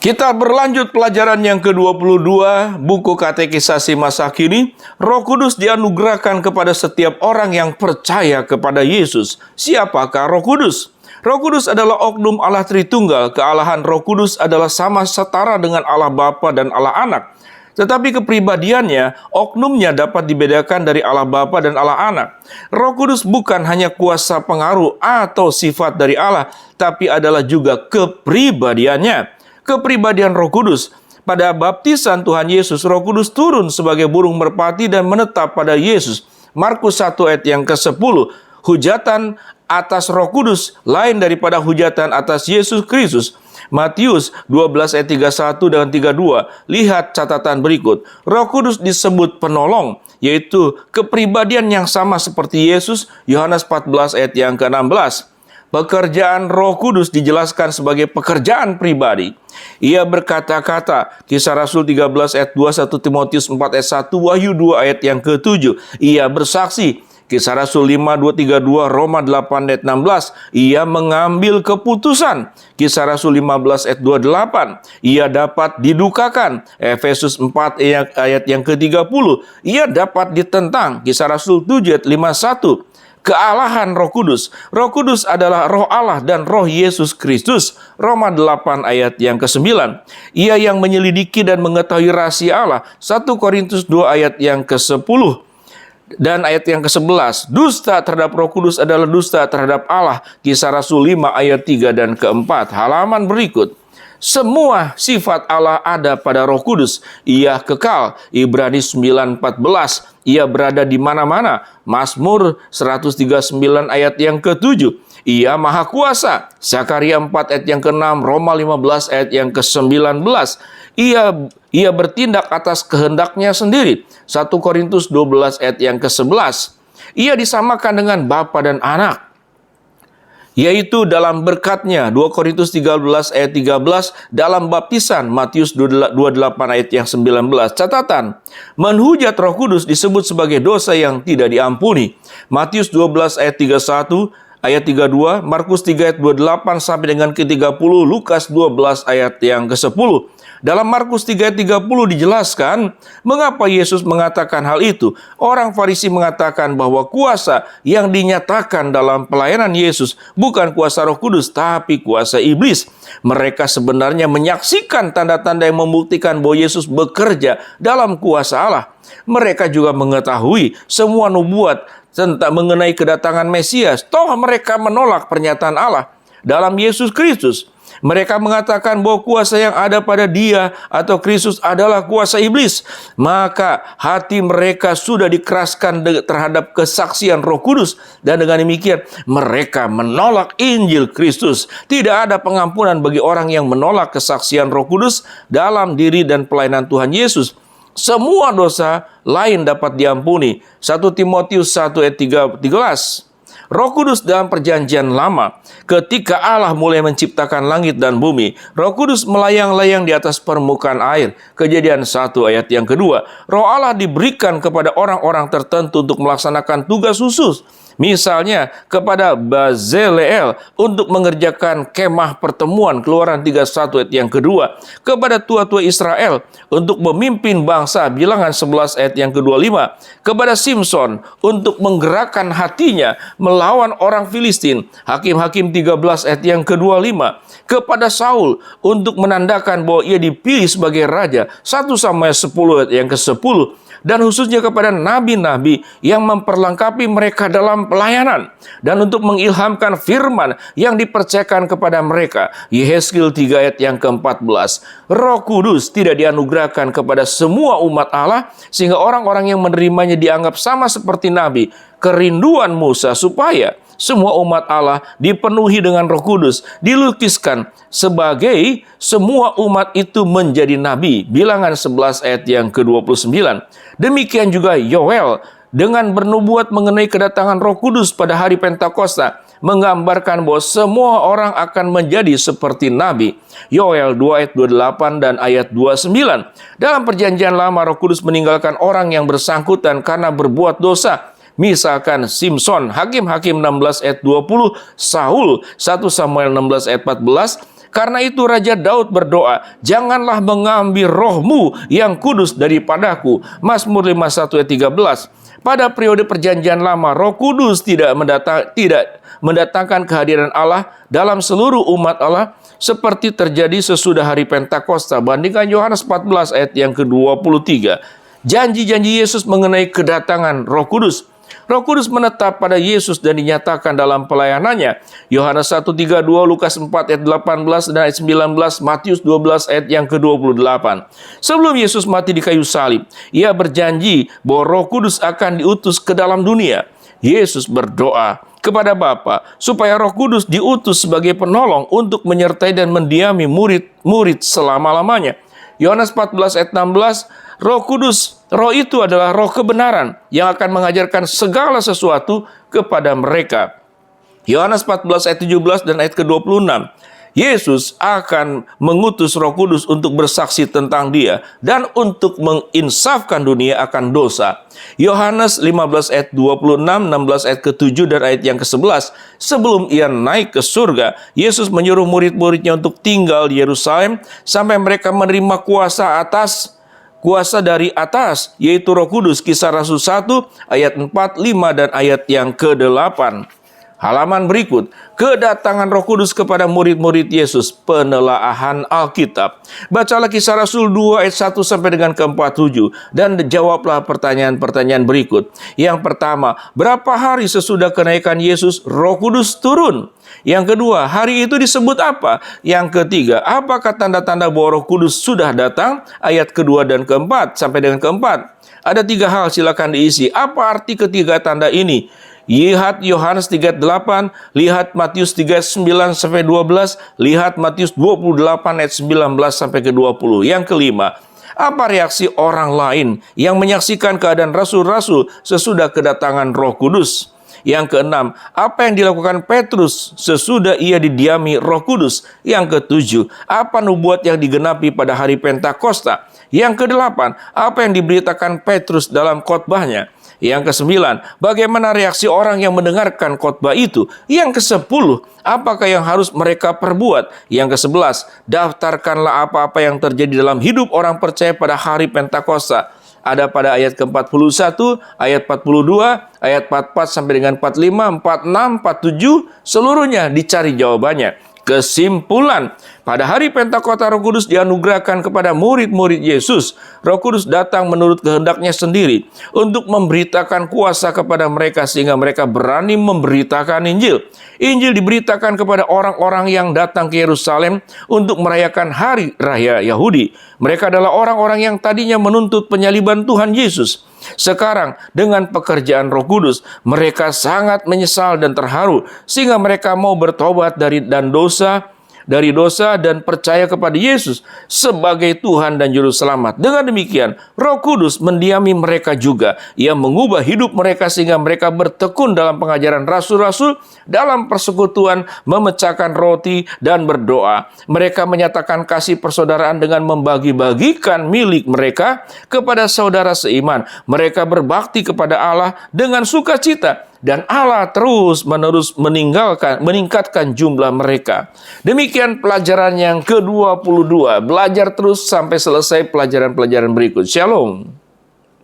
Kita berlanjut pelajaran yang ke-22, buku katekisasi masa kini. Roh Kudus dianugerahkan kepada setiap orang yang percaya kepada Yesus. Siapakah Roh Kudus? Roh Kudus adalah oknum Allah Tritunggal. Kealahan Roh Kudus adalah sama setara dengan Allah Bapa dan Allah Anak. Tetapi kepribadiannya, oknumnya dapat dibedakan dari Allah Bapa dan Allah Anak. Roh Kudus bukan hanya kuasa pengaruh atau sifat dari Allah, tapi adalah juga kepribadiannya. Kepribadian Roh Kudus. Pada baptisan Tuhan Yesus, Roh Kudus turun sebagai burung merpati dan menetap pada Yesus. Markus 1 ayat yang ke-10. Hujatan atas Roh Kudus lain daripada hujatan atas Yesus Kristus. Matius 12 ayat 31 dan 32. Lihat catatan berikut. Roh Kudus disebut penolong, yaitu kepribadian yang sama seperti Yesus. Yohanes 14 ayat yang ke-16. Pekerjaan Roh Kudus dijelaskan sebagai pekerjaan pribadi. Ia berkata-kata, Kisah Rasul 13 ayat 2, 1 Timotius 4 ayat 1, Wahyu 2 ayat yang ke-7. Ia bersaksi, Kisah Rasul 5, 2, 3, 2, Roma 8 ayat 16. Ia mengambil keputusan, Kisah Rasul 15 ayat 28. Ia dapat didukakan, Efesus 4 ayat yang ke-30. Ia dapat ditentang, Kisah Rasul 7 ayat 51. Kealahan Roh Kudus. Roh Kudus adalah Roh Allah dan Roh Yesus Kristus. Roma 8 ayat yang ke-9. Ia yang menyelidiki dan mengetahui rahasia Allah. 1 Korintus 2 ayat yang ke-10 dan ayat yang ke-11. Dusta terhadap Roh Kudus adalah dusta terhadap Allah. Kisah Rasul 5 ayat 3 dan ke-4. Halaman berikut. Semua sifat Allah ada pada Roh Kudus. Ia kekal. Ibrani 9:14. Ia berada di mana-mana. Mazmur 139 ayat yang ke-7. Ia maha kuasa. Zakaria 4 ayat yang ke-6. Roma 15 ayat yang ke-19. Ia bertindak atas kehendaknya sendiri. 1 Korintus 12 ayat yang ke-11. Ia disamakan dengan Bapa dan Anak, yaitu dalam berkatnya. 2 Korintus 13 ayat 13, dalam baptisan. Matius 28 ayat yang 19. Catatan, menghujat Roh Kudus disebut sebagai dosa yang tidak diampuni. Matius 12 ayat 31, ayat 32, Markus 3 ayat 28 sampai dengan ke-30, Lukas 12 ayat yang ke-10. Dalam Markus 3 ayat 30 dijelaskan mengapa Yesus mengatakan hal itu. Orang Farisi mengatakan bahwa kuasa yang dinyatakan dalam pelayanan Yesus bukan kuasa Roh Kudus, tapi kuasa iblis. Mereka sebenarnya menyaksikan tanda-tanda yang membuktikan bahwa Yesus bekerja dalam kuasa Allah. Mereka juga mengetahui semua nubuat tentang mengenai kedatangan Mesias. Toh mereka menolak pernyataan Allah dalam Yesus Kristus. Mereka mengatakan bahwa kuasa yang ada pada Dia atau Kristus adalah kuasa iblis. Maka hati mereka sudah dikeraskan terhadap kesaksian Roh Kudus. Dan dengan demikian mereka menolak Injil Kristus. Tidak ada pengampunan bagi orang yang menolak kesaksian Roh Kudus dalam diri dan pelayanan Tuhan Yesus. Semua dosa lain dapat diampuni. 1 Timotius 1 ayat 13. Roh Kudus dalam perjanjian lama. Ketika Allah mulai menciptakan langit dan bumi, Roh Kudus melayang-layang di atas permukaan air. Kejadian 1 ayat yang kedua. Roh Allah diberikan kepada orang-orang tertentu untuk melaksanakan tugas khusus. Misalnya kepada Bezaleel untuk mengerjakan kemah pertemuan, Keluaran 31 ayat yang kedua. Kepada tua-tua Israel untuk memimpin bangsa, Bilangan 11 ayat yang ke-25. Kepada Simson untuk menggerakkan hatinya melawan orang Filistin, Hakim-Hakim 13 ayat yang ke-25. Kepada Saul untuk menandakan bahwa ia dipilih sebagai raja, 1 Samuel 10 ayat yang ke-10. Dan khususnya kepada nabi-nabi yang memperlengkapi mereka dalam pelayanan dan untuk mengilhamkan firman yang dipercayakan kepada mereka. Yehezkiel 3 ayat yang ke-14. Roh Kudus tidak dianugerahkan kepada semua umat Allah sehingga orang-orang yang menerimanya dianggap sama seperti nabi. Kerinduan Musa supaya semua umat Allah dipenuhi dengan Roh Kudus dilukiskan sebagai semua umat itu menjadi nabi. Bilangan 11 ayat yang ke-29. Demikian juga Yoel dengan bernubuat mengenai kedatangan Roh Kudus pada hari Pentakosta menggambarkan bahwa semua orang akan menjadi seperti nabi. Yoel 2 ayat 28 dan ayat 29. Dalam perjanjian lama Roh Kudus meninggalkan orang yang bersangkutan karena berbuat dosa. Misalkan Simson, Hakim-Hakim 16 ayat 20, Saul 1 Samuel 16 ayat 14, Karena itu Raja Daud berdoa, "Janganlah mengambil rohmu yang kudus daripadaku." Mazmur 51 ayat 13. Pada periode perjanjian lama, Roh Kudus tidak mendatangkan kehadiran Allah dalam seluruh umat Allah seperti terjadi sesudah hari Pentakosta. Bandingkan Yohanes 14 ayat yang ke-23. Janji-janji Yesus mengenai kedatangan Roh Kudus. Roh Kudus menetap pada Yesus dan dinyatakan dalam pelayanannya. Yohanes 1:32, Lukas 4 ayat 18 dan ayat 19, Matius 12 ayat yang ke-28. Sebelum Yesus mati di kayu salib, Ia berjanji bahwa Roh Kudus akan diutus ke dalam dunia. Yesus berdoa kepada Bapa supaya Roh Kudus diutus sebagai penolong untuk menyertai dan mendiami murid-murid selama-lamanya. Yohanes 14 ayat 16, Roh Kudus, Roh itu adalah Roh kebenaran yang akan mengajarkan segala sesuatu kepada mereka. Yohanes 14 ayat 17 dan ayat ke-26. Yesus akan mengutus Roh Kudus untuk bersaksi tentang Dia dan untuk menginsafkan dunia akan dosa. Yohanes 15 ayat 26, 16 ayat ke-7 dan ayat yang ke-11. Sebelum Ia naik ke surga, Yesus menyuruh murid-muridnya untuk tinggal di Yerusalem sampai mereka menerima kuasa dari atas, yaitu Roh Kudus. Kisah Rasul 1 ayat 4, 5 dan ayat yang ke-8. Halaman berikut, kedatangan Roh Kudus kepada murid-murid Yesus, penelaahan Alkitab. Bacalah Kisah Rasul 2 ayat 1 sampai dengan ke-47 dan jawablah pertanyaan-pertanyaan berikut. Yang pertama, berapa hari sesudah kenaikan Yesus Roh Kudus turun? Yang kedua, hari itu disebut apa? Yang ketiga, apakah tanda-tanda bahwa Roh Kudus sudah datang? Ayat kedua dan keempat sampai dengan keempat. Ada 3 hal, silakan diisi. Apa arti ketiga tanda ini? Lihat Yohanes 3:8, lihat Matius 3:9 sampai 12, lihat Matius 28 ayat 19 sampai ke 20. Yang kelima, apa reaksi orang lain yang menyaksikan keadaan rasul-rasul sesudah kedatangan Roh Kudus? Yang keenam, apa yang dilakukan Petrus sesudah ia didiami Roh Kudus? Yang ketujuh, apa nubuat yang digenapi pada hari Pentakosta? Yang kedelapan, apa yang diberitakan Petrus dalam khotbahnya? Yang ke-9, bagaimana reaksi orang yang mendengarkan khotbah itu? Yang ke-10, apakah yang harus mereka perbuat? Yang ke-11, daftarkanlah apa-apa yang terjadi dalam hidup orang percaya pada hari Pentakosta. Ada pada ayat ke-41, ayat 42, ayat 44 sampai dengan 45, 46, 47, seluruhnya dicari jawabannya. Kesimpulan, pada hari Pentakosta Roh Kudus dianugerahkan kepada murid-murid Yesus. Roh Kudus datang menurut kehendaknya sendiri untuk memberitakan kuasa kepada mereka sehingga mereka berani memberitakan Injil. Injil diberitakan kepada orang-orang yang datang ke Yerusalem untuk merayakan hari raya Yahudi. Mereka adalah orang-orang yang tadinya menuntut penyaliban Tuhan Yesus. Sekarang dengan pekerjaan Roh Kudus, mereka sangat menyesal dan terharu sehingga mereka mau bertobat dari dosa dan percaya kepada Yesus sebagai Tuhan dan Juru Selamat. Dengan demikian, Roh Kudus mendiami mereka juga. Ia mengubah hidup mereka sehingga mereka bertekun dalam pengajaran rasul-rasul, dalam persekutuan, memecahkan roti, dan berdoa. Mereka menyatakan kasih persaudaraan dengan membagi-bagikan milik mereka kepada saudara seiman. Mereka berbakti kepada Allah dengan sukacita. Dan Allah terus-menerus meningkatkan jumlah mereka. Demikian pelajaran yang ke-22. Belajar terus sampai selesai pelajaran-pelajaran berikut. Shalom.